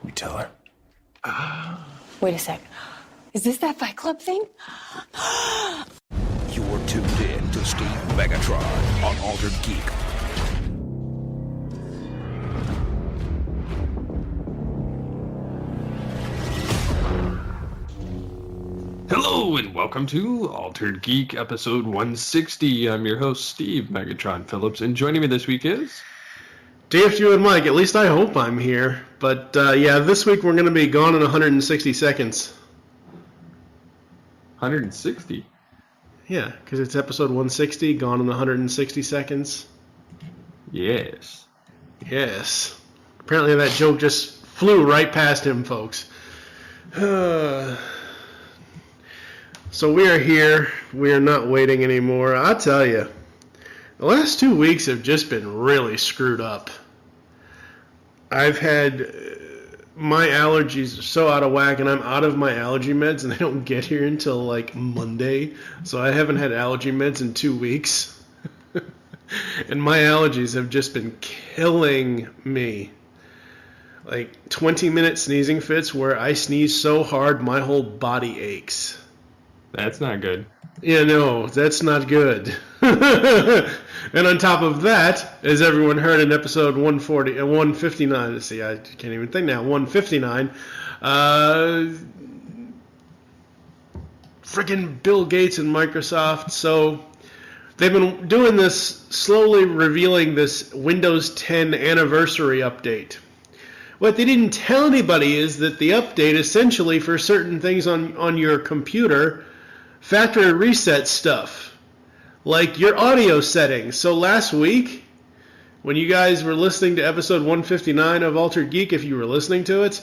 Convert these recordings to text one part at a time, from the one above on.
We tell her. Wait a sec. Is this that Fight Club thing? You're tuned in to Steve Megatron on Altered Geek. Hello and welcome to Altered Geek episode 160. I'm your host, Steve Megatron Phillips, and joining me this week is... DFU and Mike. At least I hope I'm here. But yeah, this week we're going to be gone in 160 seconds. 160? Yeah, because it's episode 160, gone in 160 seconds. Yes. Yes. Apparently that joke just flew right past him, folks. So we are here. We are not waiting anymore. I tell you, the last 2 weeks have just been really screwed up. I've had my allergies are so out of whack, and I'm out of my allergy meds, and they don't get here until like Monday. So I haven't had allergy meds in 2 weeks. And my allergies have just been killing me. Like 20-minute sneezing fits where I sneeze so hard my whole body aches. That's not good. Yeah, no, that's not good. And on top of that, as everyone heard in episode 159, let's see, I can't even think now, 159, freaking Bill Gates and Microsoft, so they've been doing this, slowly revealing this Windows 10 anniversary update. What they didn't tell anybody is that the update essentially for certain things on your computer factory reset stuff, like your audio settings. So last week, when you guys were listening to episode 159 of Altered Geek, if you were listening to it,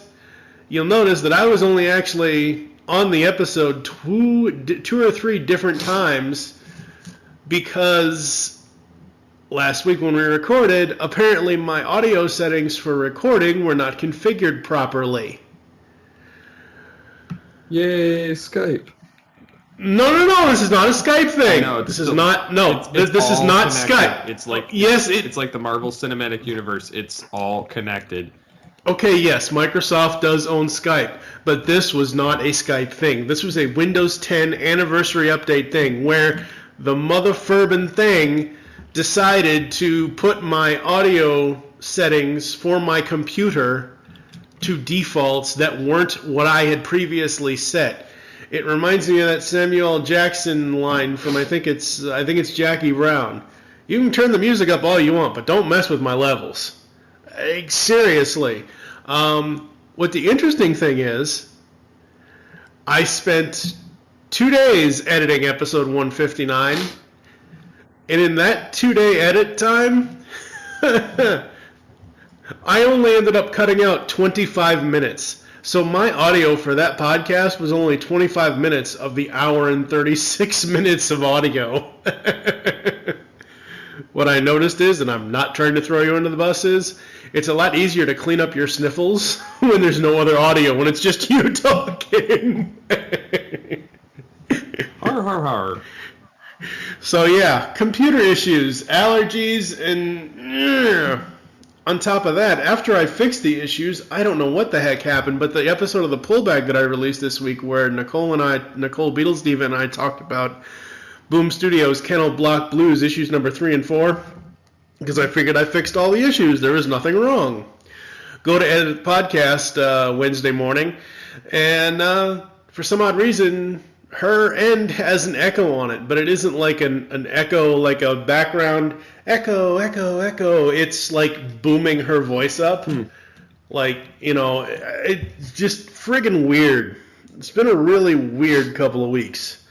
you'll notice that I was only actually on the episode two or three different times because last week when we recorded, apparently my audio settings for recording were not configured properly. Yay, Skype. No, this is not a Skype thing. No, this is not This is not connected. Skype. It's like it's like the Marvel Cinematic Universe. It's all connected. Okay, yes, Microsoft does own Skype, but this was not a Skype thing. This was a Windows 10 anniversary update thing where the motherfurbin thing decided to put my audio settings for my computer to defaults that weren't what I had previously set. It reminds me of that Samuel L. Jackson line from I think it's Jackie Brown. You can turn the music up all you want, but don't mess with my levels. Seriously. What the interesting thing is, I spent 2 days editing episode 159, and in that 2-day edit time, I only ended up cutting out 25 minutes. So my audio for that podcast was only 25 minutes of the hour and 36 minutes of audio. What I noticed is, and I'm not trying to throw you under the bus, is it's a lot easier to clean up your sniffles when there's no other audio, when it's just you talking. Har, har, har. So yeah, computer issues, allergies, and... On top of that, after I fixed the issues, I don't know what the heck happened, but the episode of the Pullback that I released this week where Nicole Beetlesdiva and I talked about Boom Studios' Kennel Block Blues issues number 3 and 4, because I figured I fixed all the issues. There was nothing wrong. Go to edit the podcast Wednesday morning, and for some odd reason, her end has an echo on it, but it isn't like an echo, like a background echo. It's like booming her voice up. Like, it's just friggin' weird. It's been a really weird couple of weeks.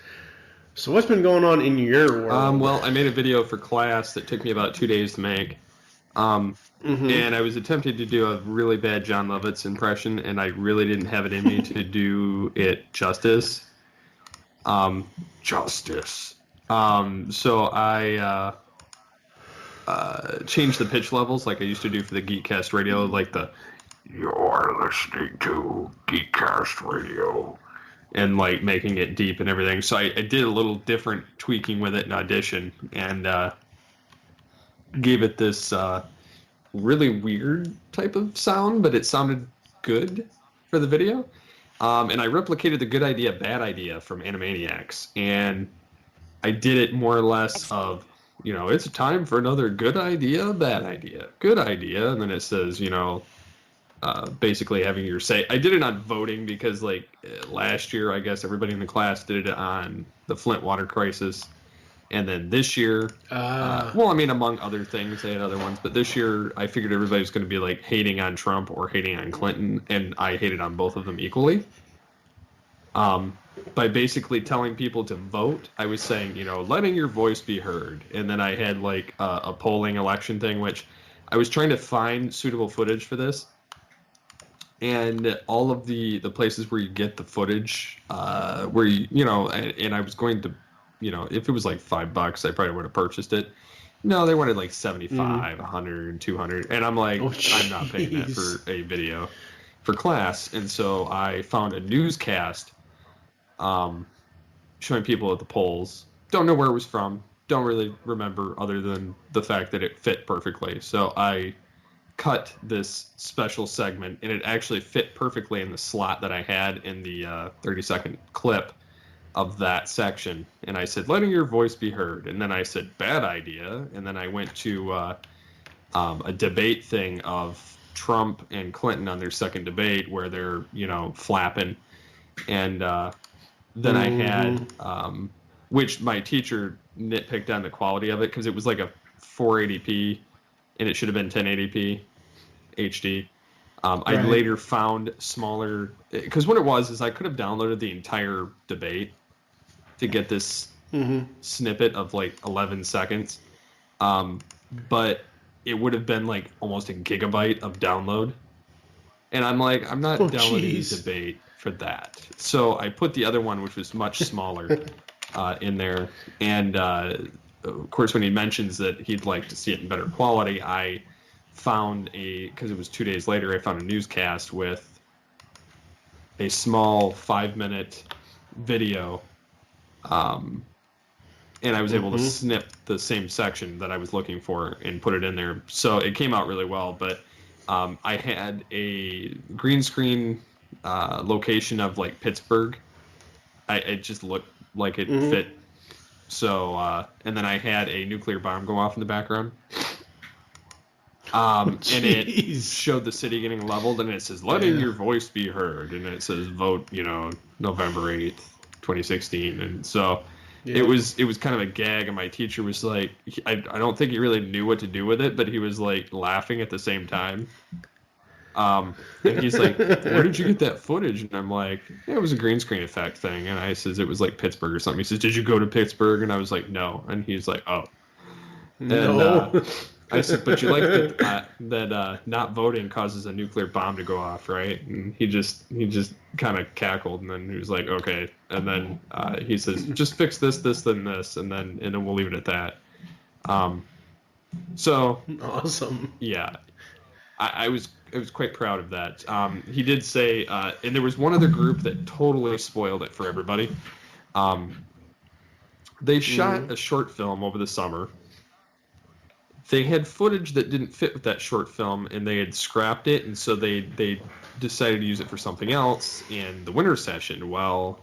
So what's been going on in your world? Well, I made a video for class that took me about 2 days to make. And I was attempting to do a really bad John Lovitz impression, and I really didn't have it in me to do it justice. So I changed the pitch levels like I used to do for the Geekcast radio, like the "You're listening to Geekcast Radio," and like making it deep and everything. So I did a little different tweaking with it in Audition, and gave it this really weird type of sound, but it sounded good for the video. And I replicated the good idea, bad idea from Animaniacs. And I did it more or less of, it's time for another good idea, bad idea, good idea. And then it says, basically having your say. I did it on voting because, last year, I guess everybody in the class did it on the Flint water crisis. And then this year, among other things, they had other ones. But this year, I figured everybody was going to be, hating on Trump or hating on Clinton. And I hated on both of them equally. By basically telling people to vote, I was saying, letting your voice be heard. And then I had, a polling election thing, which I was trying to find suitable footage for this. And all of the places where you get the footage, where and I was going to, if it was $5, I probably would have purchased it. No, they wanted 75, 100, 200. And I'm like, I'm not paying that for a video for class. And so I found a newscast showing people at the polls. Don't know where it was from. Don't really remember other than the fact that it fit perfectly. So I cut this special segment, and it actually fit perfectly in the slot that I had in the 30-second clip of that section. And I said, letting your voice be heard. And then I said, bad idea. And then I went to a debate thing of Trump and Clinton on their second debate where they're, flapping. And then I had, which my teacher nitpicked on the quality of it because it was a 480p and it should have been 1080p HD. I later found smaller, because what it was is I could have downloaded the entire debate to get this snippet of 11 seconds. But it would have been almost a gigabyte of download. And I'm I'm not downloading the debate for that. So I put the other one, which was much smaller, in there. And of course, when he mentions that he'd like to see it in better quality, I found because it was 2 days later, I found a newscast with a small 5-minute video. And I was able to snip the same section that I was looking for and put it in there. So it came out really well. But I had a green screen location of Pittsburgh. It just looked like it fit. So, and then I had a nuclear bomb go off in the background. And it showed the city getting leveled, and it says, letting your voice be heard. And it says, vote, November 8th, 2016. And so it was kind of a gag, and my teacher was I don't think he really knew what to do with it, but he was laughing at the same time. And he's like, where did you get that footage? And I'm like, it was a green screen effect thing. And I says, it was Pittsburgh or something. He says, did you go to Pittsburgh? And I was like, no. And he's like, oh. No. And I said, but you that not voting causes a nuclear bomb to go off, right? And he just kind of cackled, and then he was like, okay. And then he says, just fix this, then this, and then we'll leave it at that. So awesome. Yeah. I was quite proud of that. He did say, and there was one other group that totally spoiled it for everybody. They shot a short film over the summer. They had footage that didn't fit with that short film, and they had scrapped it, and so they decided to use it for something else in the winter session. Well,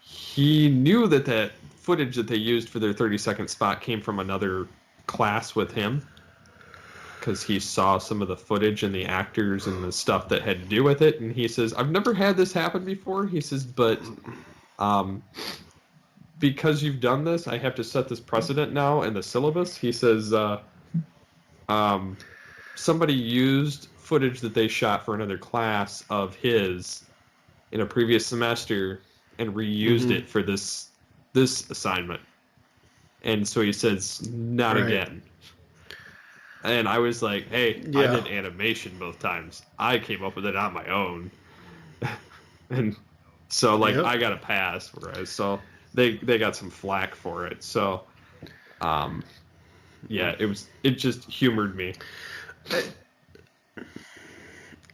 he knew that footage that they used for their 30-second spot came from another class with him, because he saw some of the footage and the actors and the stuff that had to do with it. And he says, I've never had this happen before. He says, but because you've done this, I have to set this precedent now in the syllabus. He says, somebody used footage that they shot for another class of his in a previous semester and reused it for this assignment. And so he says, not again. And I was like, hey, I did animation both times. I came up with it on my own. And so, I got a pass for it. So they got some flack for it. So, it just humored me.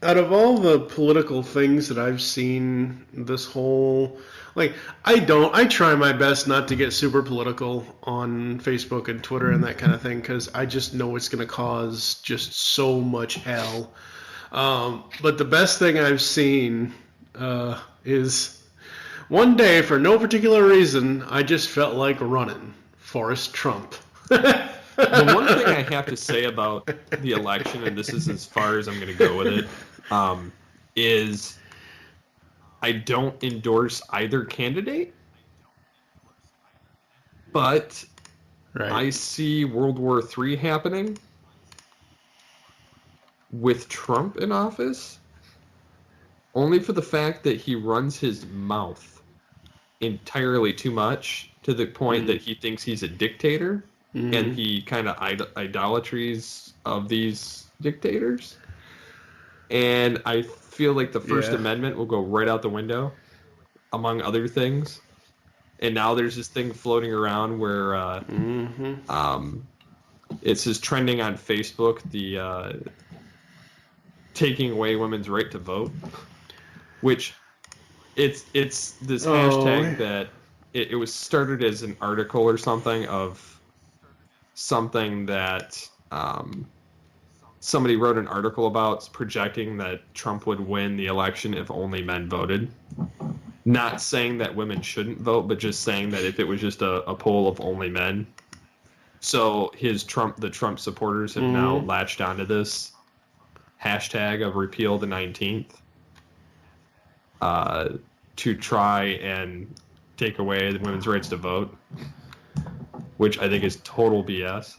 Out of all the political things that I've seen this whole... I try my best not to get super political on Facebook and Twitter and that kind of thing, because I just know it's going to cause just so much hell. But the best thing I've seen is one day, for no particular reason, I just felt like running. Forrest Trump. The one thing I have to say about the election, and this is as far as I'm going to go with it, is I don't endorse either candidate, but Right. I see World War III happening with Trump in office, only for the fact that he runs his mouth entirely too much to the point that he thinks he's a dictator, and he kind of idolatries of these dictators. And I feel like the First Amendment will go right out the window, among other things. And now there's this thing floating around where it's just trending on Facebook, the taking away women's right to vote, which it's this hashtag that it was started as an article or something of something that somebody wrote an article about projecting that Trump would win the election if only men voted. Not saying that women shouldn't vote, but just saying that if it was just a poll of only men. So the Trump supporters have now latched onto this hashtag of repeal the 19th to try and take away the women's rights to vote, which I think is total BS.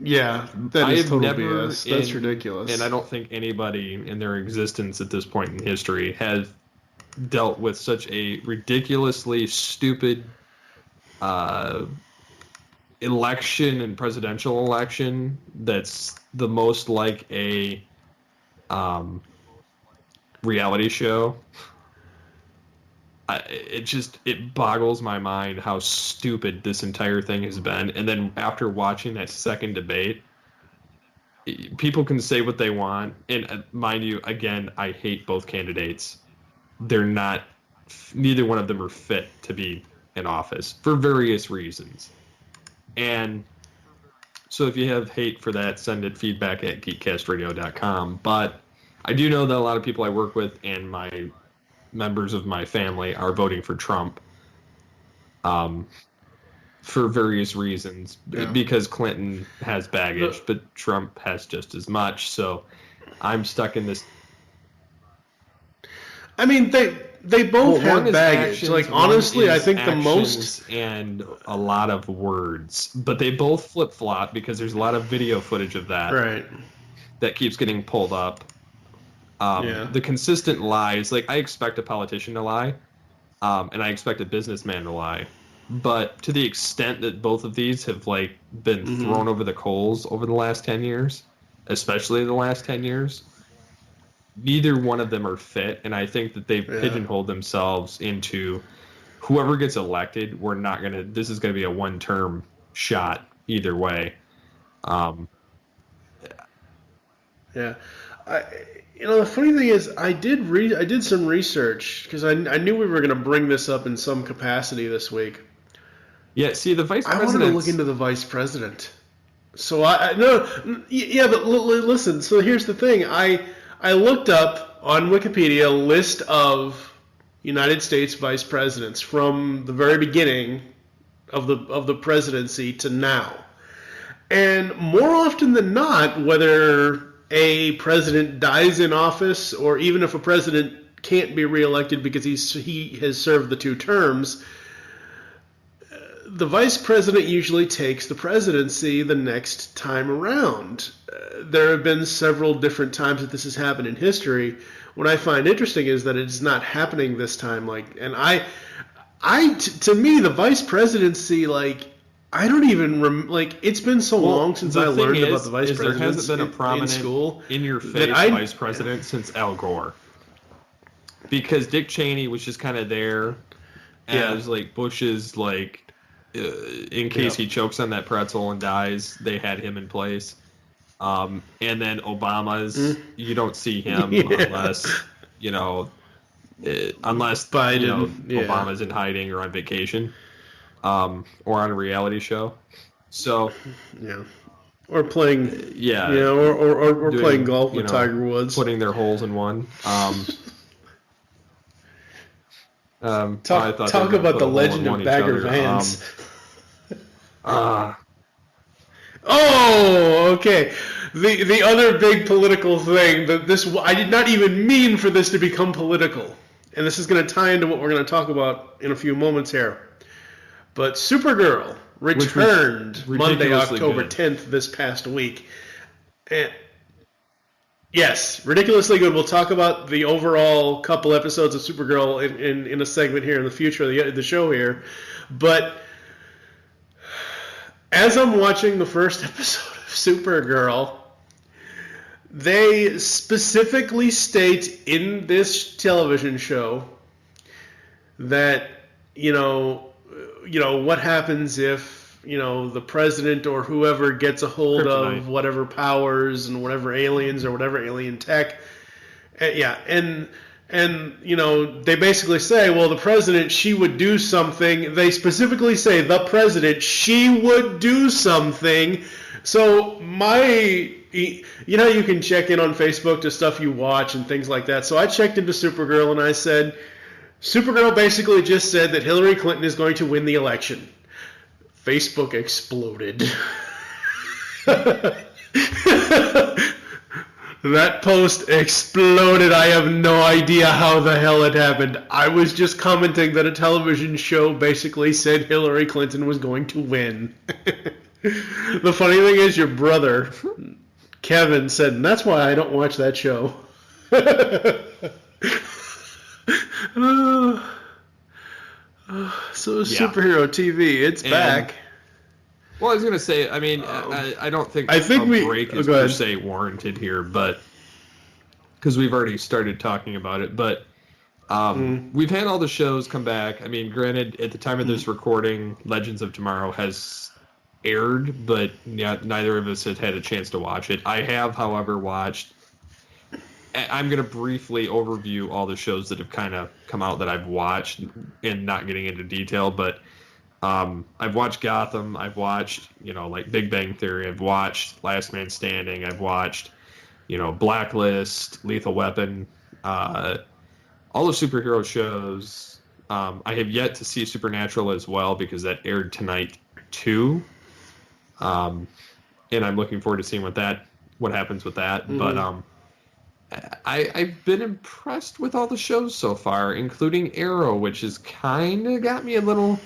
Yeah, that is total BS. That's ridiculous. And I don't think anybody in their existence at this point in history has dealt with such a ridiculously stupid election and presidential election that's the most like a reality show. It boggles my mind how stupid this entire thing has been. And then after watching that second debate, people can say what they want. And mind you, again, I hate both candidates. They're not, neither one of them are fit to be in office for various reasons. And so if you have hate for that, send it feedback at geekcastradio.com. But I do know that a lot of people I work with and my members of my family are voting for Trump for various reasons, because Clinton has baggage, but Trump has just as much. So I'm stuck in this. I mean, they both have baggage. Actions, like, honestly, I think the most and a lot of words, but they both flip flop because there's a lot of video footage of that. Right. That keeps getting pulled up. The consistent lies, like I expect a politician to lie, and I expect a businessman to lie, but to the extent that both of these have like been thrown over the coals over the last 10 years, especially the last 10 years, neither one of them are fit, and I think that they've pigeonholed themselves into whoever gets elected, this is going to be a one-term shot either way. The funny thing is, I did some research because I knew we were going to bring this up in some capacity this week. Yeah, see, the vice president. I wanted to look into the vice president. So but listen. So here's the thing. I looked up on Wikipedia a list of United States vice presidents from the very beginning of the presidency to now, and more often than not, whether a president dies in office, or even if a president can't be reelected because he has served the 2 terms, the vice president usually takes the presidency the next time around. There have been several different times that this has happened in history. What I find interesting is that it's not happening this time. To me, the vice presidency, I don't even it's been so long since I learned about the vice president. There hasn't been a prominent, in-your-face vice president since Al Gore, because Dick Cheney was just kind of there as Bush's in case he chokes on that pretzel and dies, they had him in place. And then Obama's, you don't see him unless Biden, Obama's in hiding or on vacation. Or on a reality show. So Or playing, Yeah, or doing, playing golf with Tiger Woods. Putting their holes in one. Talk about the legend of Bagger Vance. Oh, okay. The other big political thing that I did not even mean for this to become political, and this is going to tie into what we're going to talk about in a few moments here. But Supergirl returned Monday, October 10th this past week. And yes, ridiculously good. We'll talk about the overall couple episodes of Supergirl in a segment here in the future of the show here. But as I'm watching the first episode of Supergirl, they specifically state in this television show that, what happens if, the president or whoever gets a hold of whatever powers and whatever aliens or whatever alien tech. And they basically say, well, the president, she would do something. They specifically say, the president, she would do something. So you can check in on Facebook to stuff you watch and things like that. So I checked into Supergirl and I said, Supergirl basically just said that Hillary Clinton is going to win the election. Facebook exploded. That post exploded. I have no idea how the hell it happened. I was just commenting that a television show basically said Hillary Clinton was going to win. The funny thing is, your brother, Kevin, said, and that's why I don't watch that show. So superhero TV, it's back. Well, I was going to say, I mean, I don't think a break is per se warranted here, but because we've already started talking about it, but we've had all the shows come back. I mean, granted, at the time of this recording, Legends of Tomorrow has aired, but neither of us had had a chance to watch it. I have, however, watched. I'm going to briefly overview all the shows that have kind of come out that I've watched and not getting into detail, but I've watched Gotham. I've watched, like Big Bang Theory. I've watched Last Man Standing. I've watched, Blacklist, Lethal Weapon, all the superhero shows. I have yet to see Supernatural as well because that aired tonight too. And I'm looking forward to seeing what happens with that. Mm-hmm. But I've been impressed with all the shows so far, including Arrow, which has kind of got me a little,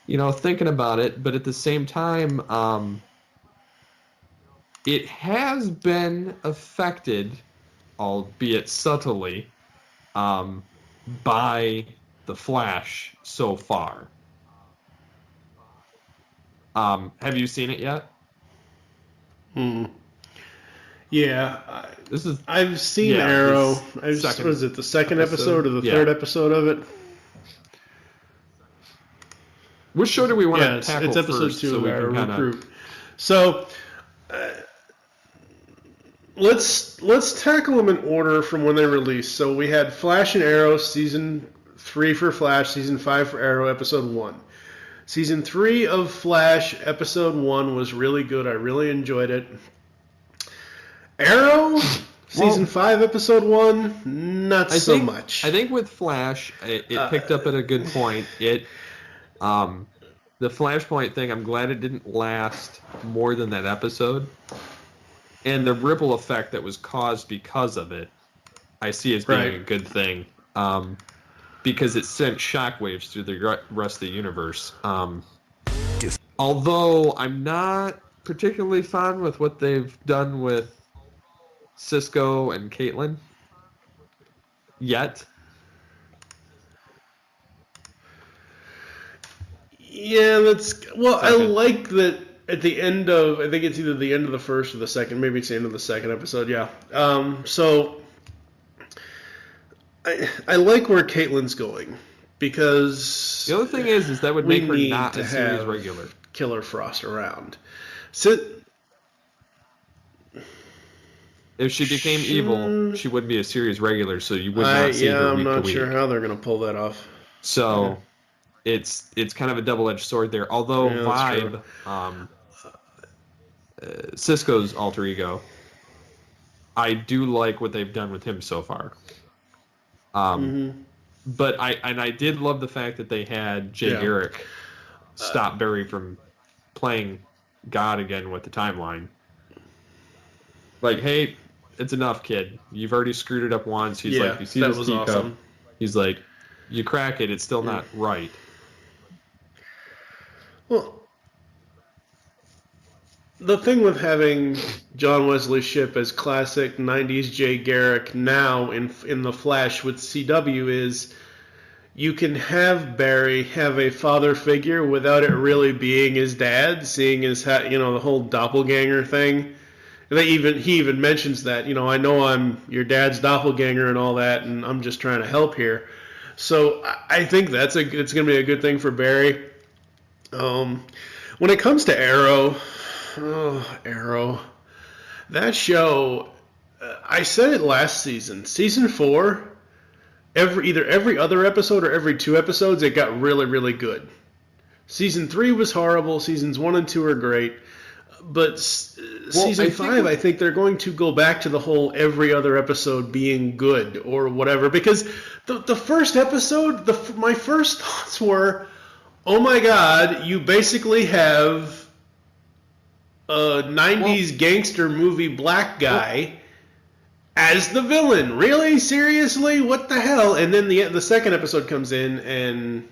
thinking about it. But at the same time, it has been affected, albeit subtly, by The Flash so far. Have you seen it yet? Yeah, I've seen Arrow. What is it, the second episode or the third episode of it? Which show do we want to tackle it's episode first? 2 of Arrow Recruit. So let's tackle them in order from when they released. So we had Flash and Arrow, season 3 for Flash, season 5 for Arrow, episode 1. Season 3 of Flash, episode 1 was really good. I really enjoyed it. Arrow, season 5, episode 1, not so much. I think with Flash, it picked up at a good point. The Flashpoint thing, I'm glad it didn't last more than that episode. And the ripple effect that was caused because of it, I see as being a good thing. Because it sent shockwaves through the rest of the universe. Although I'm not particularly fond with what they've done with Cisco and Caitlin yet. Yeah, I like that at the end of, I think it's either the end of the first or the second, maybe it's the end of the second episode, yeah. So I like where Caitlin's going, because the other thing is that would make her not a series regular. Killer Frost around. So if she became evil, she would be a series regular, so you would not see her week to week. I'm not sure how they're going to pull that off. So it's kind of a double-edged sword there. Although Vibe, Cisco's alter ego, I do like what they've done with him so far. But I did love the fact that they had Jay Garrick stop Barry from playing God again with the timeline. Like, hey, it's enough, kid. You've already screwed it up once. He's like, you see this teacup? Awesome. He's like, you crack it, it's still not right. Well, the thing with having John Wesley Shipp as classic 90s Jay Garrick now in The Flash with CW is you can have Barry have a father figure without it really being his dad, seeing as the whole doppelganger thing. He even mentions that, I know I'm your dad's doppelganger and all that, and I'm just trying to help here. So I think it's going to be a good thing for Barry. When it comes to Arrow, that show, I said it last season. Season 4, either every other episode or every 2 episodes, it got really, really good. Season 3 was horrible. Seasons 1 and 2 are great. But season 5, I think they're going to go back to the whole every other episode being good or whatever. Because the first episode, my first thoughts were, oh my God, you basically have a 90s gangster movie black guy as the villain. Really? Seriously? What the hell? And then the second episode comes in and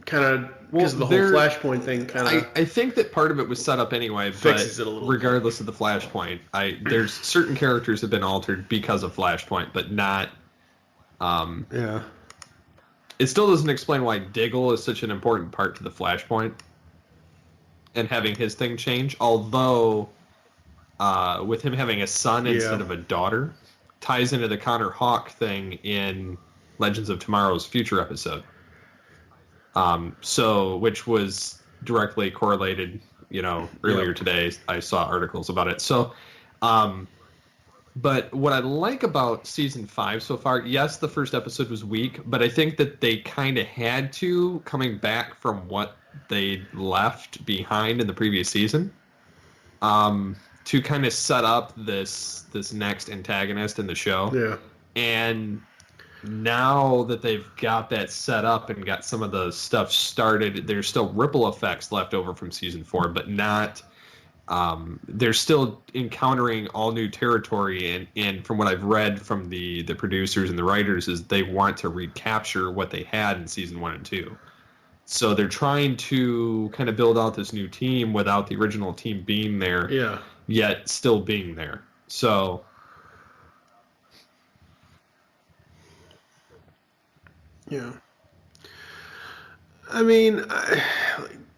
kind of, because of the whole Flashpoint thing, kind of... I think that part of it was set up anyway, fixes it a little regardless of the Flashpoint. There's certain characters have been altered because of Flashpoint, but not... It still doesn't explain why Diggle is such an important part to the Flashpoint and having his thing change, although with him having a son instead of a daughter ties into the Connor Hawke thing in Legends of Tomorrow's future episode. Which was directly correlated, earlier today. I saw articles about it. So, but what I like about season 5 so far, yes, the first episode was weak, but I think that they kind of had to, coming back from what they left behind in the previous season, to kind of set up this next antagonist in the show. Yeah. And now that they've got that set up and got some of the stuff started, there's still ripple effects left over from season 4, but not... they're still encountering all new territory, and from what I've read from the producers and the writers is they want to recapture what they had in season 1 and 2. So they're trying to kind of build out this new team without the original team being there, yet still being there. So... Yeah. I mean,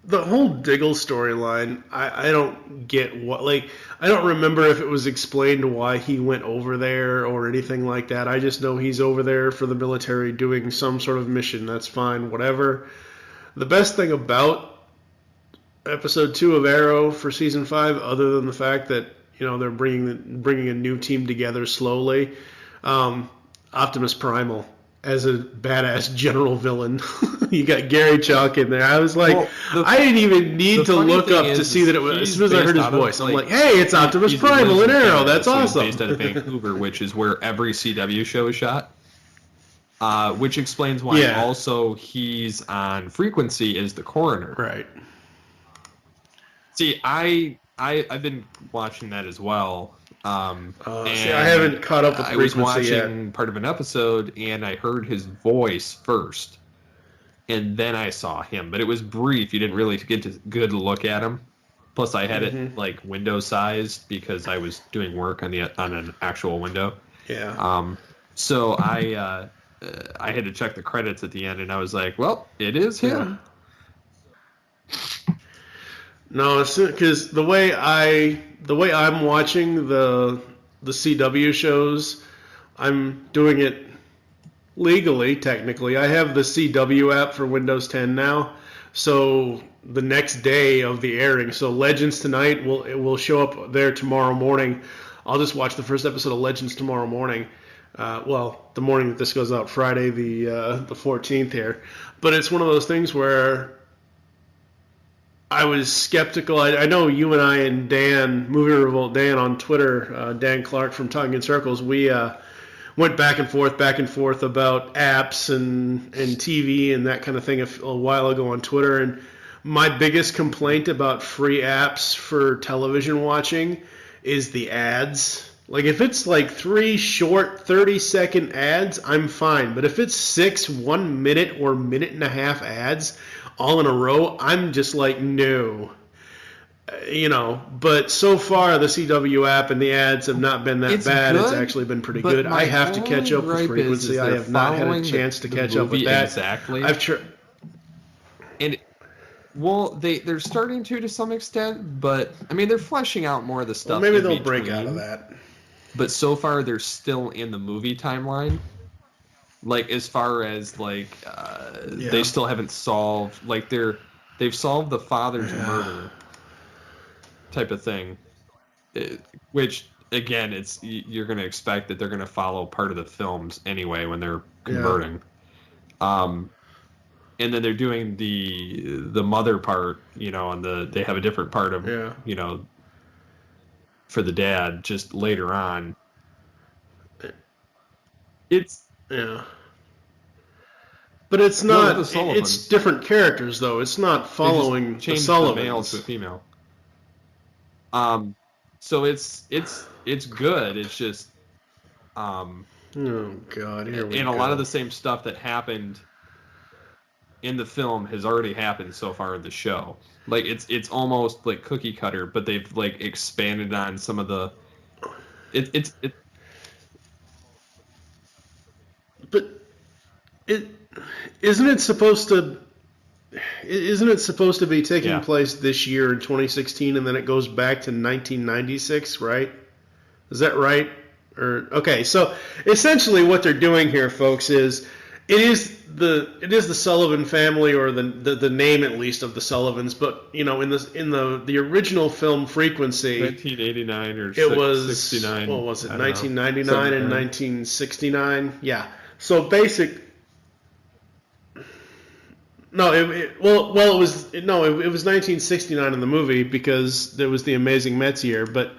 the whole Diggle storyline, I don't get I don't remember if it was explained why he went over there or anything like that. I just know he's over there for the military doing some sort of mission. That's fine, whatever. The best thing about episode 2 of Arrow for season 5, other than the fact that, they're bringing a new team together slowly, Optimus Primal as a badass general villain. You got Gary Chalk in there. I was like, I didn't even need to look up to see that it was. As soon as I heard his voice, I'm like, hey, it's Optimus Primal in Arrow. That's awesome. Based out of Vancouver, which is where every CW show is shot. Which explains why also he's on Frequency as the coroner. Right. See, I've been watching that as well. And I haven't caught up with Frequency yet. I was watching part of an episode, and I heard his voice first, and then I saw him. But it was brief. You didn't really get a good look at him. Plus, I had it window sized because I was doing work on an actual window. Yeah. So I had to check the credits at the end, and I was like, well, it is him. No, it's because the way I'm watching the CW shows, I'm doing it legally, technically. I have the CW app for Windows 10 now, so the next day of the airing, so Legends tonight will show up there tomorrow morning. I'll just watch the first episode of Legends tomorrow morning. The morning that this goes out, Friday the 14th here. But it's one of those things where I was skeptical. I know you and I and Dan, Movie Revolt Dan on Twitter, Dan Clark from Talking in Circles, we went back and forth about apps and TV and that kind of thing a while ago on Twitter. And my biggest complaint about free apps for television watching is the ads. Like, if it's like 3 short 30-second ads, I'm fine. But if it's 6 1-minute or minute-and-a-half ads all in a row, I'm just like, no. But so far the CW app and the ads have not been that bad. It's actually been pretty good. I have to catch up with Frequency. I have not had a chance to catch up with that. Exactly. I've tried. And they're starting to some extent, but I mean they're fleshing out more of the stuff. Well, maybe they'll break out of that. But so far they're still in the movie timeline. Like, as far as they still haven't solved, they've solved the father's murder type of thing, which again, you're going to expect that they're going to follow part of the films anyway when they're converting. And then they're doing the mother part, and they have a different part of for the dad just later on. But it's not. It's different characters, though. It's not following the Sullivans. The male to a female. So it's good. It's just. Oh God! Here we go. And a lot of the same stuff that happened in the film has already happened so far in the show. Like, it's almost like cookie cutter, but they've expanded on some of the. But isn't it supposed to be taking place this year in 2016, and then it goes back to 1996, right? Is that right? Okay, so essentially what they're doing here, folks, is it is the Sullivan family, or the name at least of the Sullivans, but in the original film Frequency, 1989 or it was 69. What was it? 1999 and 1969. Yeah. So it was 1969 in the movie because there was the Amazing Mets year, but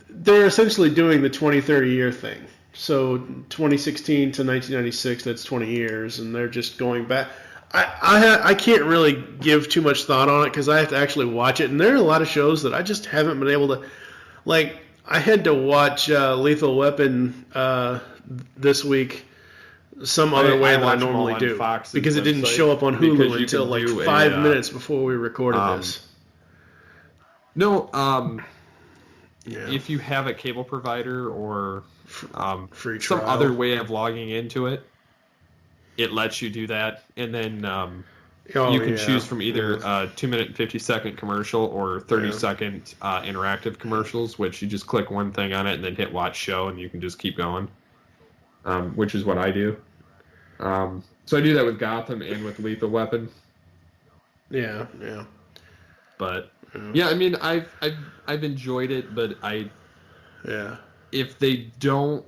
they're essentially doing the 20-30 year thing. So 2016 to 1996, that's 20 years, and they're just going back. I can't really give too much thought on it because I have to actually watch it, and there are a lot of shows that I just haven't been able to. Like, I had to watch Lethal Weapon this week some other way than I normally do, because it didn't show up on Hulu until like 5 minutes before we recorded this. No, if you have a cable provider or free some trial, other way of logging into it, it lets you do that, and then you can choose from either a 2-minute and 50-second commercial or 30-second interactive commercials, which you just click one thing on it and then hit watch show, and you can just keep going, which is what I do. So I do that with Gotham and with Lethal Weapon. Yeah. But I mean, I've enjoyed it, but if they don't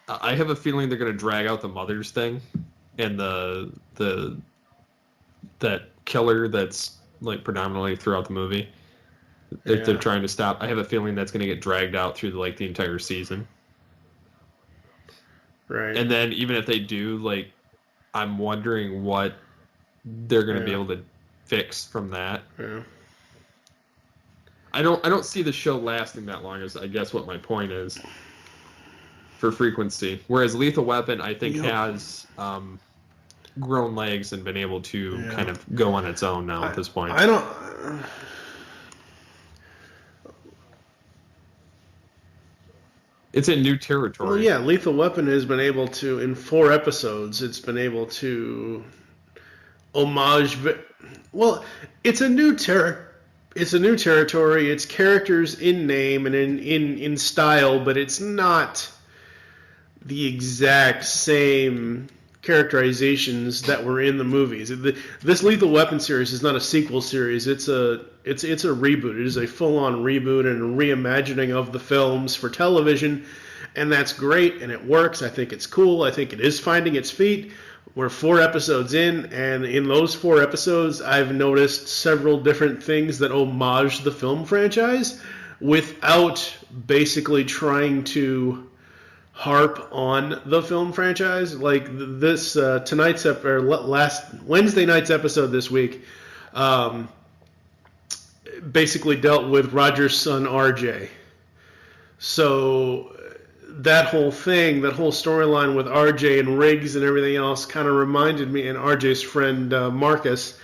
I have a feeling they're going to drag out the mother's thing and that killer that's predominantly throughout the movie. If they're trying to stop, I have a feeling that's going to get dragged out through the entire season. Right. And then even if they do, I'm wondering what they're going to be able to fix from that. Yeah. I don't see the show lasting that long, is I guess what my point is for Frequency. Whereas Lethal Weapon, I think, has grown legs and been able to kind of go on its own now at this point. It's in new territory. Well, yeah, Lethal Weapon has been able to, in 4 episodes, it's been able to homage. Well, it's a new territory. It's characters in name and in style, but it's not the exact same characterizations that were in the movies. This Lethal Weapon series is not a sequel series. It's a reboot. It is a full-on reboot and a reimagining of the films for television, and that's great, and it works. I think it's cool. I think it is finding its feet, We're 4 episodes in, and in those 4 episodes, I've noticed several different things that homage the film franchise without basically trying to harp on the film franchise. Like this tonight's or last Wednesday night's episode this week, basically dealt with Roger's son RJ. So that whole thing, that whole storyline with RJ and Riggs and everything else kind of reminded me, and RJ's friend Marcus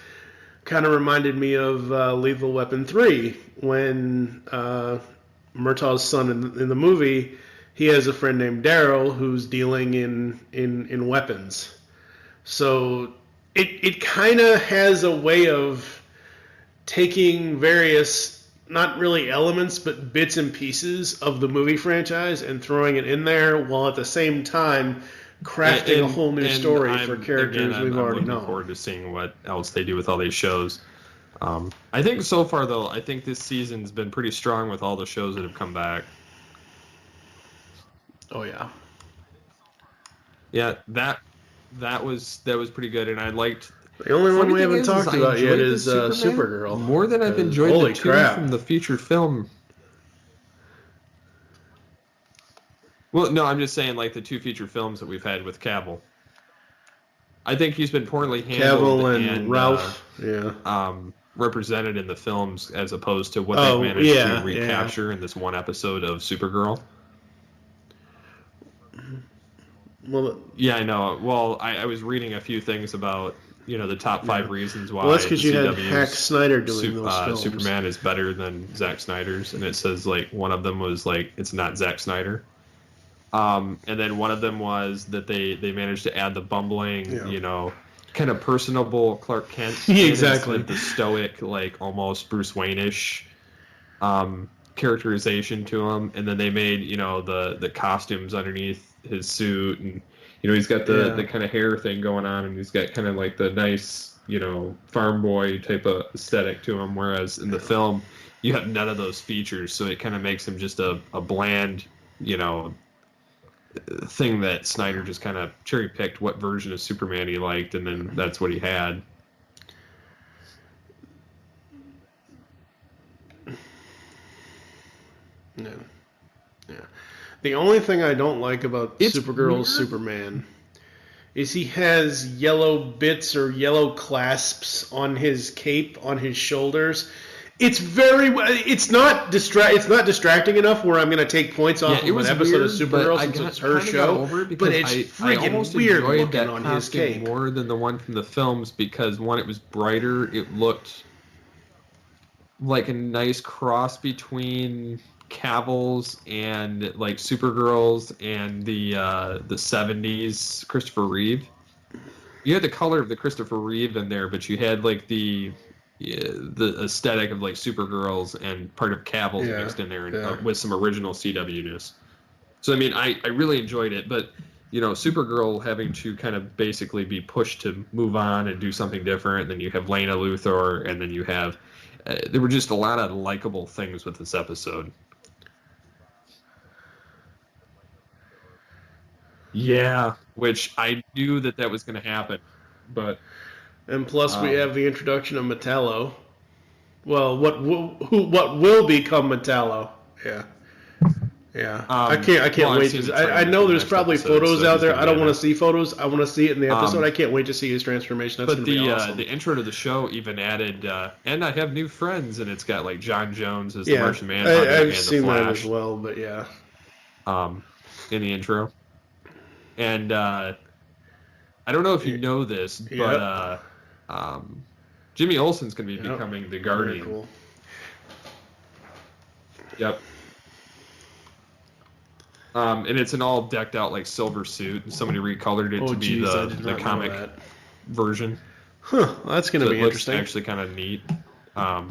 kind of reminded me of Lethal Weapon 3 when Murtaugh's son in the movie, he has a friend named Daryl who's dealing in weapons. So it kind of has a way of taking various, not really elements, but bits and pieces of the movie franchise and throwing it in there, while at the same time crafting a whole new story for characters we've already known. I'm looking forward to seeing what else they do with all these shows. I think so far, though, I think this season's been pretty strong with all the shows that have come back. Oh yeah. Yeah, that was pretty good, and I liked. The only one we haven't talked about yet is Supergirl. More than I've enjoyed the two from the feature film. Well, no, I'm just saying, like, the 2 feature films that we've had with Cavill. I think he's been poorly handled and Ralph, represented in the films as opposed to what they've managed to recapture in this one episode of Supergirl. Well, yeah, I know. Well, I was reading a few things about, the top 5 reasons why. Well, that's because you had Zack Snyder doing those films. Superman is better than Zack Snyder's, and it says, like, one of them was, like, it's not Zack Snyder. And then one of them was that they managed to add the bumbling, kind of personable Clark Kent. Exactly. The stoic, like, almost Bruce Wayne-ish characterization to him. And then they made, the costumes underneath his suit, and he's got the kind of hair thing going on, and he's got kind of like the nice farm boy type of aesthetic to him, whereas in the film you have none of those features, so it kind of makes him just a bland thing that Snyder just kind of cherry picked what version of Superman he liked, and then that's what he had. Yeah. The only thing I don't like about Supergirl's Superman is he has yellow bits or yellow clasps on his cape, on his shoulders. It's not distracting enough where I'm going to take points off of an episode of Supergirl since it's her show. But it's freaking weird looking on his cape. More than the one from the films, because one, it was brighter. It looked like a nice cross between Cavill's and like Supergirl's and the 70s Christopher Reeve. You had the color of the Christopher Reeve in there, but you had like the aesthetic of like Supergirl's and part of Cavill's mixed in there with some original CW-ness. So I mean, I really enjoyed it, but Supergirl having to kind of basically be pushed to move on and do something different. And then you have Lena Luthor, and then you have there were just a lot of likable things with this episode. Yeah, which I knew that was going to happen, but and plus we have the introduction of Metallo. Well, what will become Metallo? Yeah. I can't wait. I know there's probably photos out there. I don't want to see photos. I want to see it in the episode. I can't wait to see his transformation. That's going to be awesome. The intro to the show even added, and I have new friends, and it's got like John Jones as the Martian Manhunter and the Flash. I've seen that as well, but yeah. In the intro. And I don't know if you know this, but Jimmy Olsen's going to be becoming the Guardian. Very cool. Yep. And it's an all decked out like silver suit, and somebody recolored it to be the comic version. Huh, that's going to be interesting. Looks actually kind of neat. So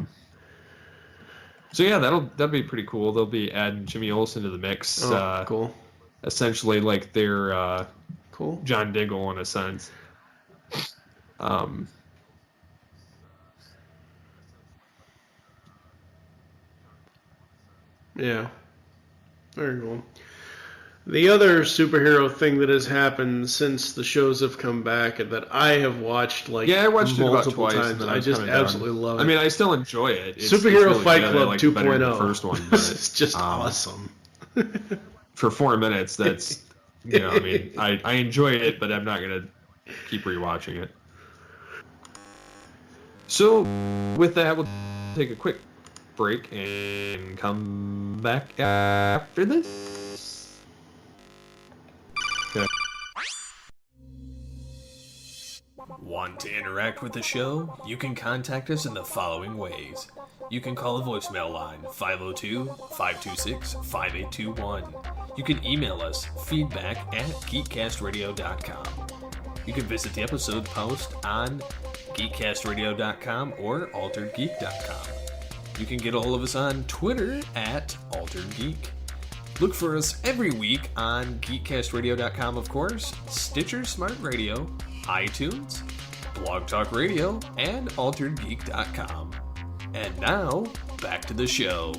yeah, that'll be pretty cool. They'll be adding Jimmy Olsen to the mix. Cool. Essentially like their cool John Diggle in a sense. Yeah. Very cool. The other superhero thing that has happened since the shows have come back and that I have watched I watched it about multiple twice. times, And then I just absolutely love it. I mean, I still enjoy it. Superhero really Fight good. Club I like it better than 2.0. the first one. This But, is just awesome. For 4 minutes, that's I mean, I enjoy it, but I'm not gonna keep rewatching it. So, with that, we'll take a quick break and come back after this. Okay. Want to interact with the show? You can contact us in the following ways. You can call the voicemail line 502-526-5821. You can email us feedback@geekcastradio.com. You can visit the episode post on geekcastradio.com or alteredgeek.com. You can get a hold of us on Twitter @alteredgeek. Look for us every week on geekcastradio.com, of course, Stitcher Smart Radio, iTunes, Blog Talk Radio, and alteredgeek.com. And now, back to the show.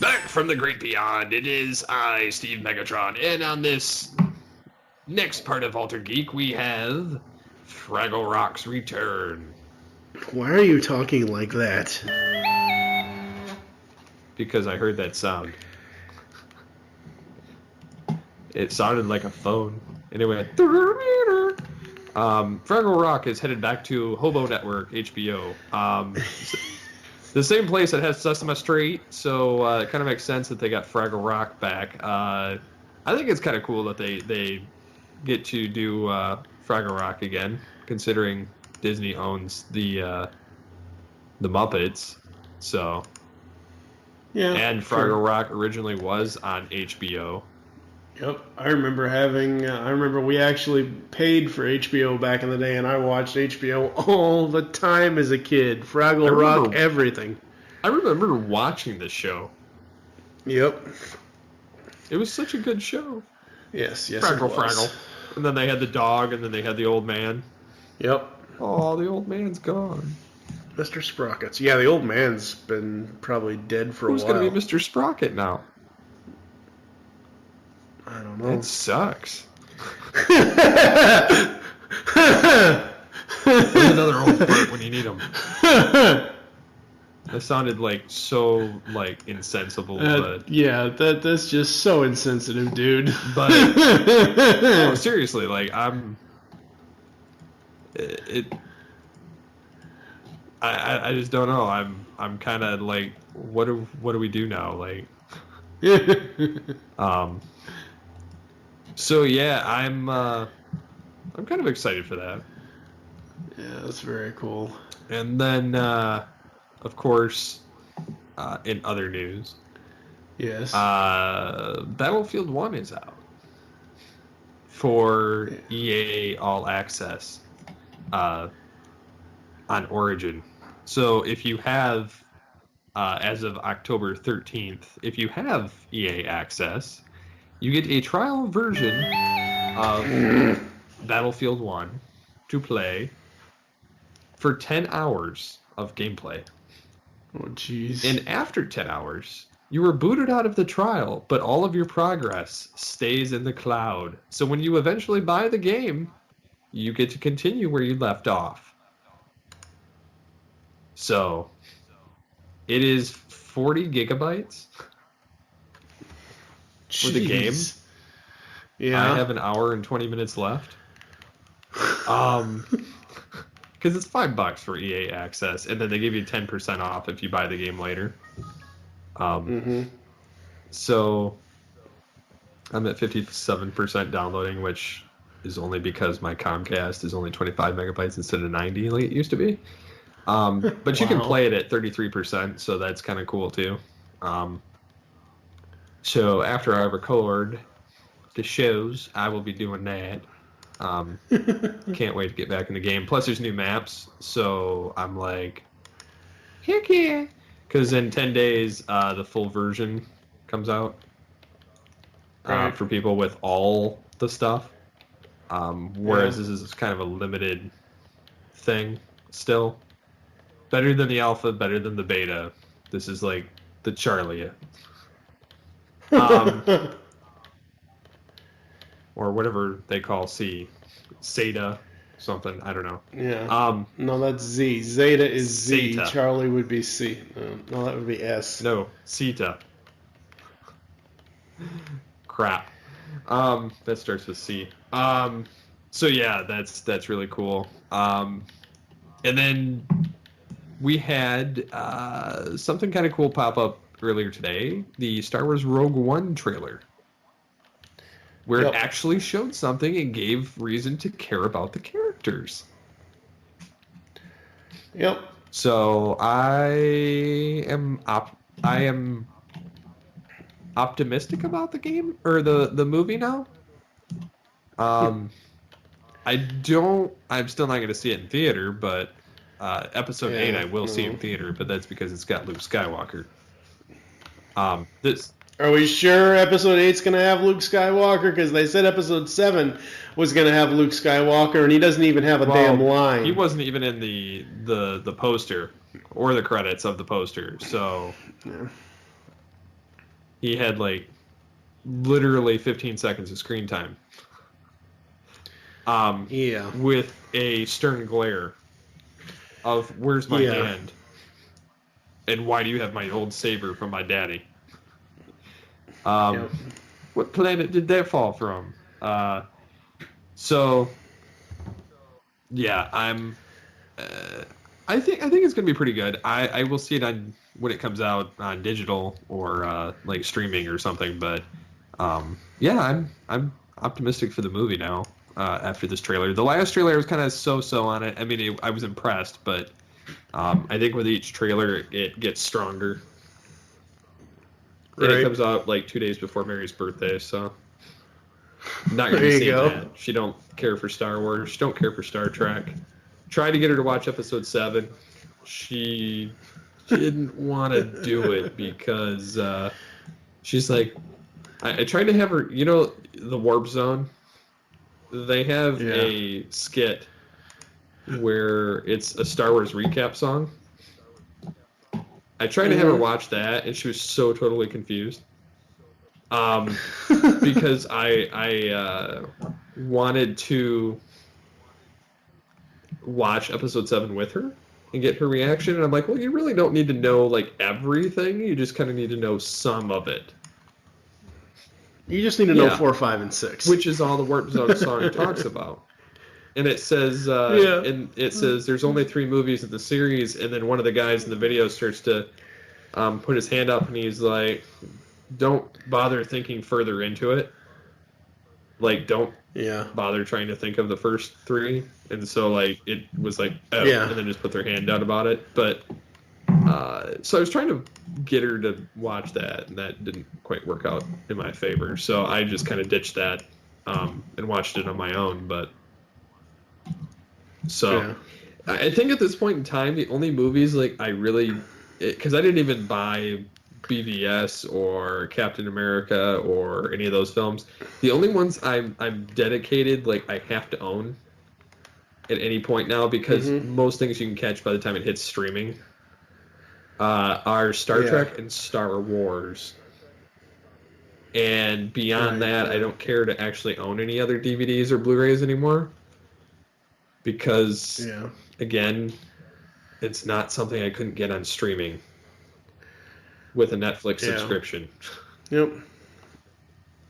Back from the great beyond, it is I, Steve Megatron, and on this next part of Altered Geek, we have Fraggle Rock's return. Why are you talking like that? Because I heard that sound. It sounded like a phone, and it went. Fraggle Rock is headed back to Hobo Network, HBO. The same place that has Sesame Street, so it kind of makes sense that they got Fraggle Rock back. I think it's kind of cool that they get to do Fraggle Rock again, considering Disney owns the Muppets. So, Yeah. and Fraggle Rock originally was on HBO. Yep, I remember we actually paid for HBO back in the day, and I watched HBO all the time as a kid. Fraggle Rock, everything. I remember watching this show. Yep. It was such a good show. Yes, Fraggle, it was. Fraggle. And then they had the dog, and then they had the old man. Yep. Oh, the old man's gone. Mr. Sprockets. Yeah, the old man's been probably dead for Who's a while. going to be Mr. Sprocket now? I don't know. It sucks. There's another old fart when you need them. That sounded like so insensible, but Yeah, that's just so insensitive, dude. but no, seriously, I just don't know. I'm kind of like, what do we do now? Like, so yeah, I'm kind of excited for that. Yeah, that's very cool. And then, of course, in other news, Yes. Battlefield 1 is out for EA All Access on Origin. So if you have, as of October 13th, if you have EA Access, you get a trial version of Battlefield 1 to play for 10 hours of gameplay. Oh, jeez. And after 10 hours, you are booted out of the trial, but all of your progress stays in the cloud. So when you eventually buy the game, you get to continue where you left off. So, it is 40 gigabytes for the game. Yeah. I have an hour and 20 minutes left. Because it's $5 for EA Access, and then they give you 10% off if you buy the game later. So I'm at 57% downloading, which is only because my Comcast is only 25 megabytes instead of 90 like it used to be. But you can play it at 33%, so that's kind of cool too. So after I record the shows, I will be doing that. Can't wait to get back in the game. Plus, there's new maps, so I'm like, heck yeah! Because in 10 days, the full version comes out for people with all the stuff. Whereas this is kind of a limited thing still. Better than the alpha, better than the beta. This is like the Charlie Or whatever they call C, Zeta, something. I don't know. Yeah. No, that's Z. Zeta is Z. Zeta. Charlie would be C. No, that would be S. No, Zeta. Crap. That starts with C. So yeah, that's really cool. And then we had something kind of cool pop up earlier today. The Star Wars Rogue One trailer, where it actually showed something and gave reason to care about the characters. Yep. So I am optimistic about the game or the movie now. I'm still not going to see it in theater, but episode 8 I will see in theater, but that's because it's got Luke Skywalker. Are we sure episode 8's going to have Luke Skywalker? Because they said episode 7 was going to have Luke Skywalker, and he doesn't even have a damn line. He wasn't even in the poster or the credits of the poster, so he had like literally 15 seconds of screen time. With a stern glare of "Where's my hand?" and "Why do you have my old saber from my daddy?" What planet did that fall from? So yeah, I think it's gonna be pretty good. I will see it when it comes out on digital or like streaming or something. But yeah, I'm optimistic for the movie now. After this trailer, the last trailer I was kind of so on it. I mean, I was impressed, but I think with each trailer it gets stronger. And it comes out like 2 days before Mary's birthday, so I'm not gonna be seeing that. She don't care for Star Wars. She don't care for Star Trek. Tried to get her to watch episode 7. She didn't want to do it because she's like, I tried to have her, the Warp Zone. They have a skit where it's a Star Wars recap song. I tried to have her watch that, and she was so totally confused. Because I wanted to watch episode 7 with her and get her reaction, and I'm like, well, you really don't need to know like everything. You just kind of need to know some of it. You just need to know 4, 5, and 6, which is all the Warp Zone song talks about. And it says, there's only 3 movies in the series, and then one of the guys in the video starts to put his hand up, and he's like, "Don't bother thinking further into it. Like, don't bother trying to think of the first 3." And so, like, it was like, oh, and then just put their hand down about it. But so I was trying to get her to watch that, and that didn't quite work out in my favor. So I just kind of ditched that and watched it on my own. But so I think at this point in time, the only movies like I really, because I didn't even buy BVS or Captain America or any of those films. The only ones I'm dedicated, like I have to own at any point now, because most things you can catch by the time it hits streaming are Star Trek and Star Wars. And beyond that, I don't care to actually own any other DVDs or Blu-rays anymore. Because, again, it's not something I couldn't get on streaming with a Netflix subscription. Yep.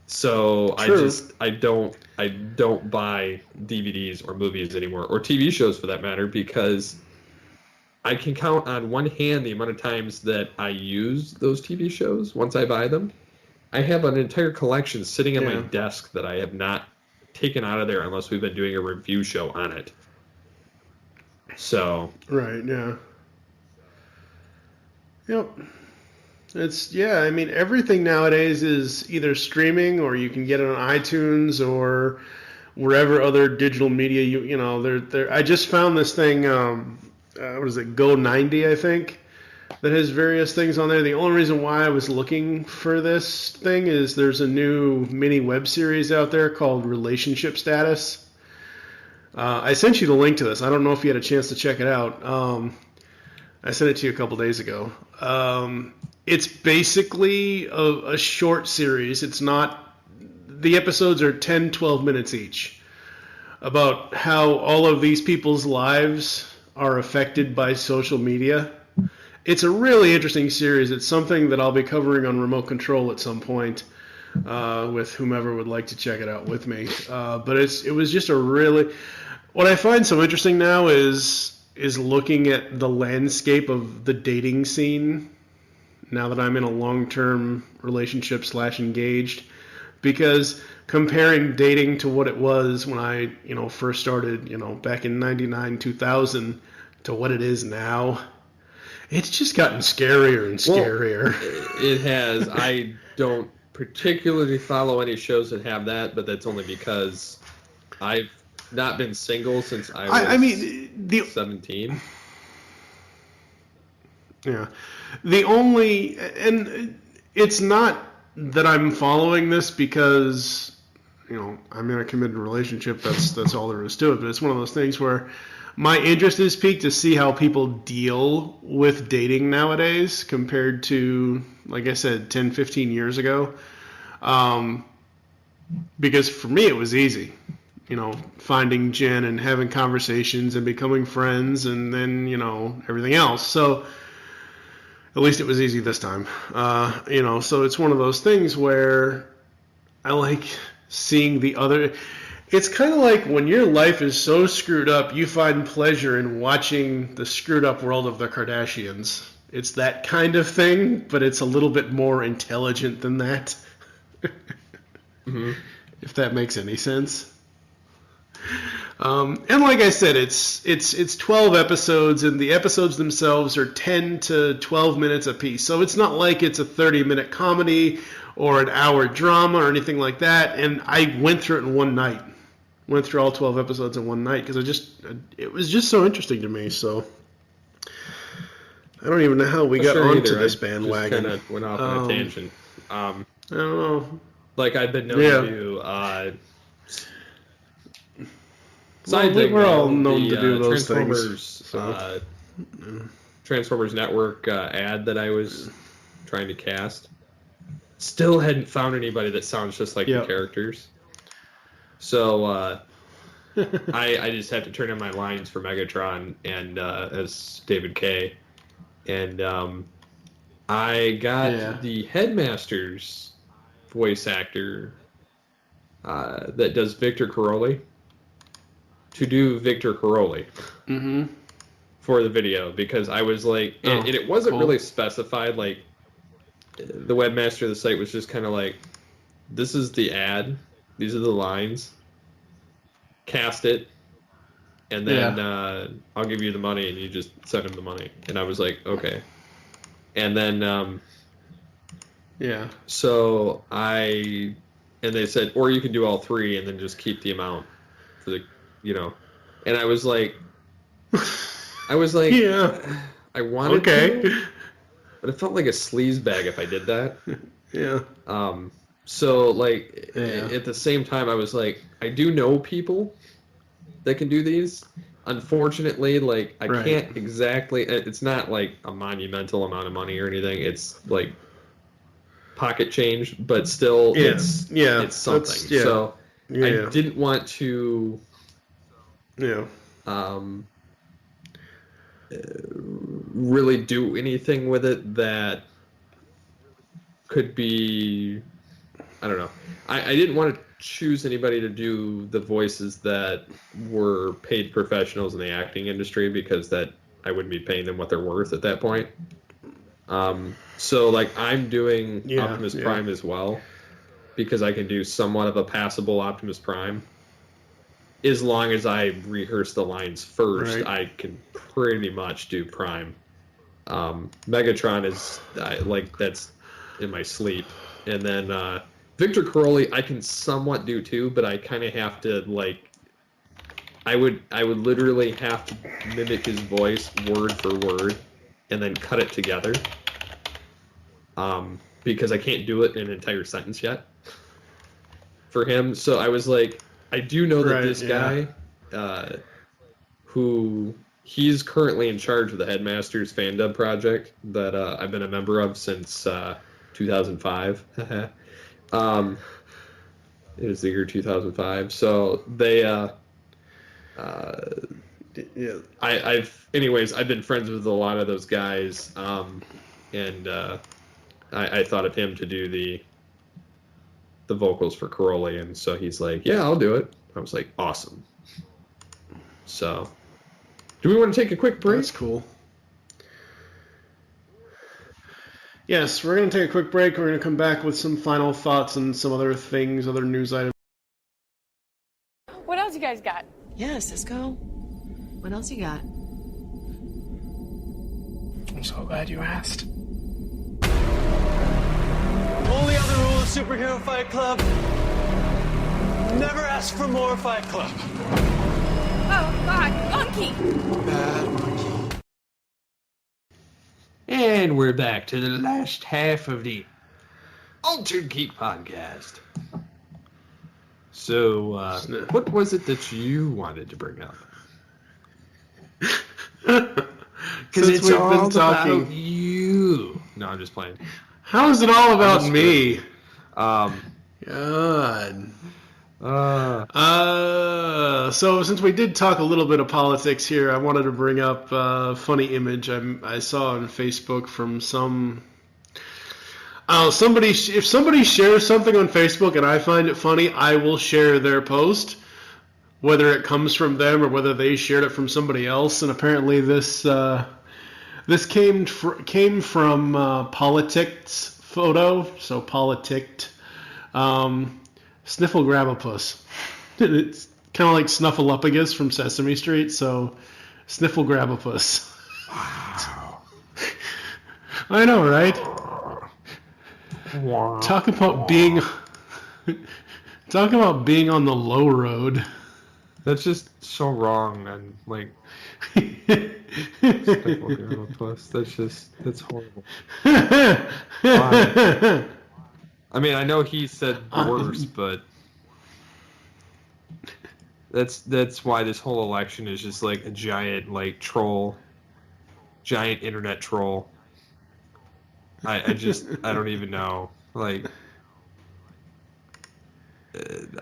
So I don't buy DVDs or movies anymore, or TV shows for that matter, because I can count on one hand the amount of times that I use those TV shows once I buy them. I have an entire collection sitting on my desk that I have not taken out of there unless we've been doing a review show on it. So. Right, yeah. Yep. I mean, everything nowadays is either streaming or you can get it on iTunes or wherever other digital media I just found this thing, what is it, Go 90, I think, that has various things on there. The only reason why I was looking for this thing is there's a new mini web series out there called Relationship Status. I sent you the link to this. I don't know if you had a chance to check it out. I sent it to you a couple days ago. It's basically a short series. It's not. The episodes are 10, 12 minutes each, about how all of these people's lives are affected by social media. It's a really interesting series. It's something that I'll be covering on Remote Control at some point with whomever would like to check it out with me. But it was just a really... What I find so interesting now is looking at the landscape of the dating scene now that I'm in a long-term relationship / engaged, because comparing dating to what it was when I, first started, back in 99, 2000 to what it is now, it's just gotten scarier and scarier. Well, it has. I don't particularly follow any shows that have that, but that's only because I've not been single since I was 17. Yeah. The only... And it's not that I'm following this because, I'm in a committed relationship. That's all there is to it. But it's one of those things where my interest is piqued to see how people deal with dating nowadays compared to, like I said, 10, 15 years ago. Because for me, it was easy. Finding Jen and having conversations and becoming friends and then, everything else. So at least it was easy this time. So it's one of those things where I like seeing the other. It's kind of like when your life is so screwed up, you find pleasure in watching the screwed up world of the Kardashians. It's that kind of thing, but it's a little bit more intelligent than that. Mm-hmm. If that makes any sense. And like I said, it's 12 episodes, and the episodes themselves are 10 to 12 minutes apiece. So it's not like it's a 30-minute comedy or an hour drama or anything like that. And I went through it in one night. Went through all 12 episodes in one night because it was just so interesting to me. So I don't even know how we got onto this bandwagon. Just kind of went off on a tangent. I don't know. Like I've been known to do. We're all known to do those Transformers, things. Transformers Network ad that I was trying to cast. Still hadn't found anybody that sounds just like the characters. So I just had to turn in my lines for Megatron and as David K. And I got the Headmaster's voice actor that does Victor Caroli to do Victor Caroli for the video, because I was like, and it wasn't really specified. Like the webmaster of the site was just kind of like, this is the ad, these are the lines, cast it, and then I'll give you the money, and you just send him the money. And I was like, okay. And then so and they said, or you can do all three and then just keep the amount for the, and I was like, I wanted to, but it felt like a sleaze bag if I did that. So like at the same time, I was like, I do know people that can do these. Unfortunately, like I can't exactly. It's not like a monumental amount of money or anything. It's like pocket change, but still, it's something. So I didn't want to. Really do anything with it that could be, I don't know. I didn't want to choose anybody to do the voices that were paid professionals in the acting industry, because that I wouldn't be paying them what they're worth at that point. So like I'm doing Optimus Prime as well, because I can do somewhat of a passable Optimus Prime. As long as I rehearse the lines first, I can pretty much do Prime. Megatron is that's in my sleep, and then Victor Caroli I can somewhat do too, but I kind of have to like. I would literally have to mimic his voice word for word, and then cut it together. Because I can't do it in an entire sentence yet for him. So I was like, I do know that this guy, who he's currently in charge of the Headmasters Fandom project that I've been a member of since 2005. It was the year 2005. So they, I've been friends with a lot of those guys, and I thought of him to do the vocals for Caroli, and so he's like, "Yeah, I'll do it." I was like, "Awesome." So, do we want to take a quick break? That's cool. Yes, we're going to take a quick break. We're going to come back with some final thoughts and some other things, other news items. What else you guys got? Yeah, Cisco. What else you got? I'm so glad you asked. Only other rule of Superhero Fight Club: never ask for more Fight Club. Oh, God, monkey! Bad monkey. And we're back to the last half of the Altered Geek podcast. So, what was it that you wanted to bring up? Because it's we've all been talking. about you. No, I'm just playing. How is it all about me? God. So since we did talk a little bit of politics here, I wanted to bring up a funny image I saw on Facebook from somebody. If somebody shares something on Facebook and I find it funny, I will share their post, whether it comes from them or whether they shared it from somebody else. And apparently this came from Politics photo, so Politicked. Sniffle Grabapus. It's kind of like Snuffleupagus from Sesame Street, so Sniffle Grabapus. Wow. I know, right? Wow. Talk about being on the low road. That's just so wrong, and like that's horrible. Why? I mean, I know he said worse, but that's why this whole election is just like a giant giant internet troll. I don't even know. Like,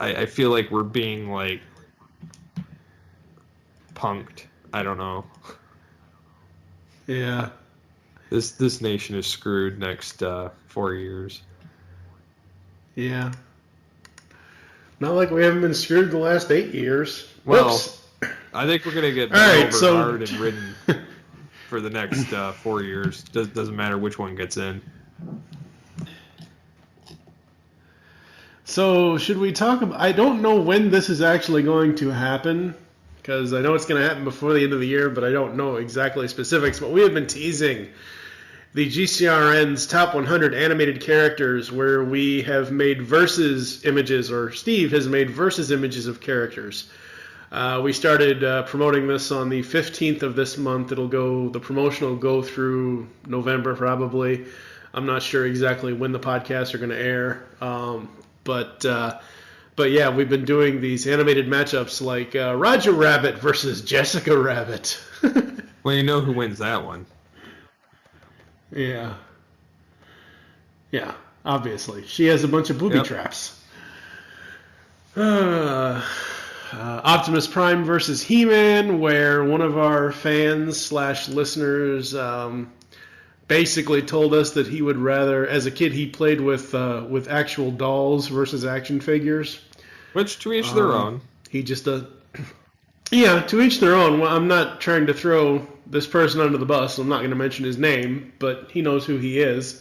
I feel like we're being like punked. I don't know. Yeah. This nation is screwed next 4 years. Yeah. Not like we haven't been screwed the last 8 years. Well, Whoops. I think we're gonna get hard and ridden for the next 4 years. Doesn't matter which one gets in. So should we talk about? I don't know when this is actually going to happen, because I know it's going to happen before the end of the year, but I don't know exactly specifics. But we have been teasing the GCRN's top 100 animated characters, where we have made versus images, or Steve has made versus images of characters. We started promoting this on the 15th of this month. The promotion will go through November probably. I'm not sure exactly when the podcasts are going to air. But yeah, we've been doing these animated matchups like Roger Rabbit versus Jessica Rabbit. Well, you know who wins that one. Yeah. Yeah, obviously. She has a bunch of booby traps. Optimus Prime versus He-Man, where one of our fans / listeners basically told us that he would rather, as a kid, he played with actual dolls versus action figures. Which, to each their own. He just does. Yeah, to each their own. Well, I'm not trying to throw this person under the bus. I'm not going to mention his name, but he knows who he is.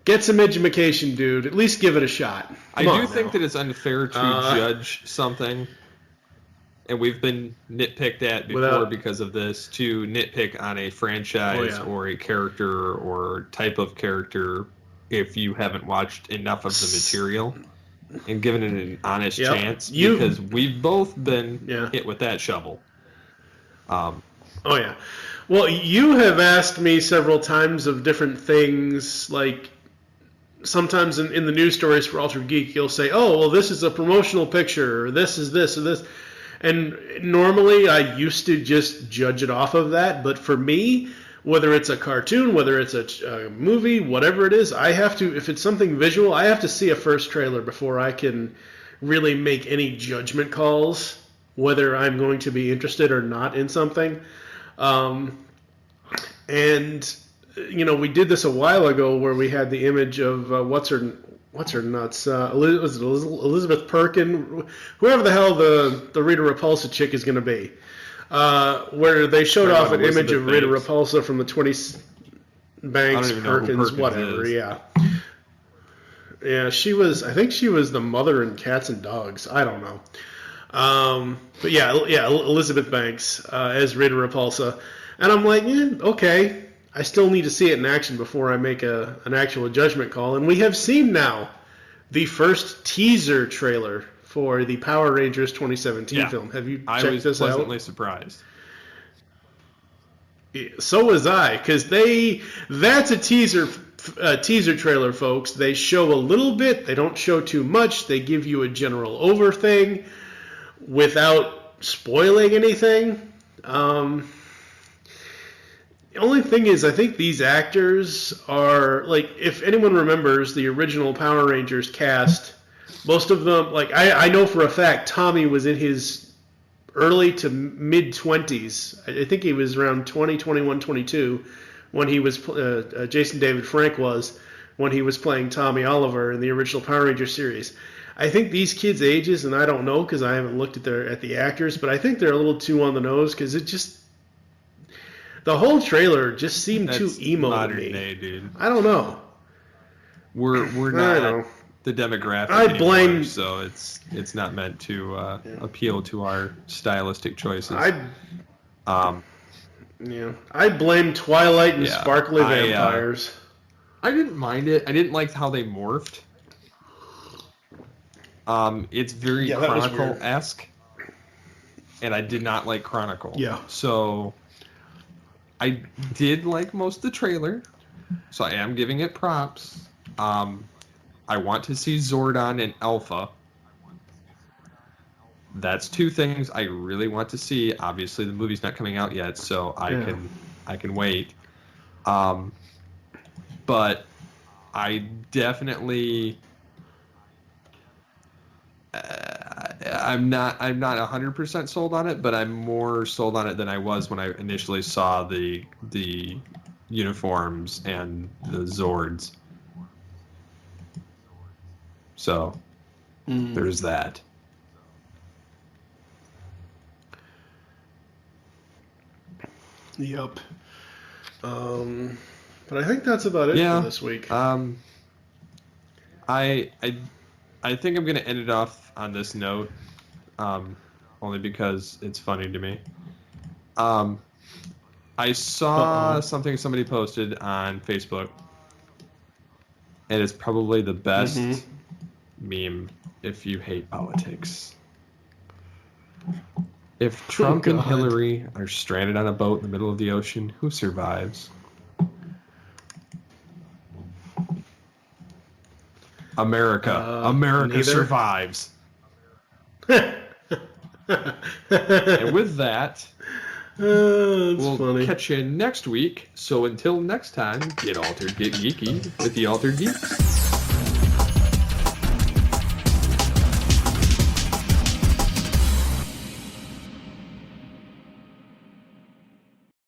Get some education, dude. At least give it a shot. I do think that it's unfair to judge something, and we've been nitpicked at before because of this, to nitpick on a franchise or a character or type of character if you haven't watched enough of the material and given it an honest chance, because we've both been hit with that shovel. Oh, yeah. Well, you have asked me several times of different things, like sometimes in the news stories for Altered Geek, you'll say, oh, well, this is a promotional picture, or this is this, or this. And normally I used to just judge it off of that, but for me, whether it's a cartoon, whether it's a movie, whatever it is, I have to, if it's something visual, I have to see a first trailer before I can really make any judgment calls whether I'm going to be interested or not in something. And, you know, we did this a while ago where we had the image of what's her nuts? Was it Elizabeth Perkin? Whoever the hell the Rita Repulsa chick is going to be. Where they showed off an image of Rita Repulsa from the 20 Banks, Perkins, whatever, yeah. Yeah, I think she was the mother in Cats and Dogs. I don't know. But yeah, Elizabeth Banks as Rita Repulsa. And I'm like, okay. I still need to see it in action before I make an actual judgment call. And we have seen now the first teaser trailer for the Power Rangers 2017 film. Have you checked this out? I was pleasantly surprised. So was I, because that's a teaser trailer, folks. They show a little bit. They don't show too much. They give you a general thing without spoiling anything. The only thing is, I think these actors are, like, if anyone remembers the original Power Rangers cast, most of them, like, I know for a fact Tommy was in his early to mid-20s. I think he was around 20, 21, 22 when he was, Jason David Frank was, when he was playing Tommy Oliver in the original Power Rangers series. I think these kids' ages, and I don't know because I haven't looked at the actors, but I think they're a little too on the nose because it just... The whole trailer just seemed too emo to me. Day, dude. I don't know. We're not the demographic anymore, so it's not meant to appeal to our stylistic choices. I blame Twilight and sparkly vampires. I didn't mind it. I didn't like how they morphed. It's very Chronicle-esque, and I did not like Chronicle. Yeah. So I did like most of the trailer, so I am giving it props. I want to see Zordon and Alpha. That's two things I really want to see. Obviously, the movie's not coming out yet, so I can wait. But I definitely I'm not 100% sold on it, but I'm more sold on it than I was when I initially saw the uniforms and the Zords. So there's that. Yep. But I think that's about it for this week. I think I'm going to end it off on this note, only because it's funny to me. I saw something somebody posted on Facebook, and it's probably the best meme if you hate politics. If Trump and Hillary are stranded on a boat in the middle of the ocean, who survives? America survives. And with that, we'll catch you next week. So until next time, get altered, get geeky with the Altered Geeks.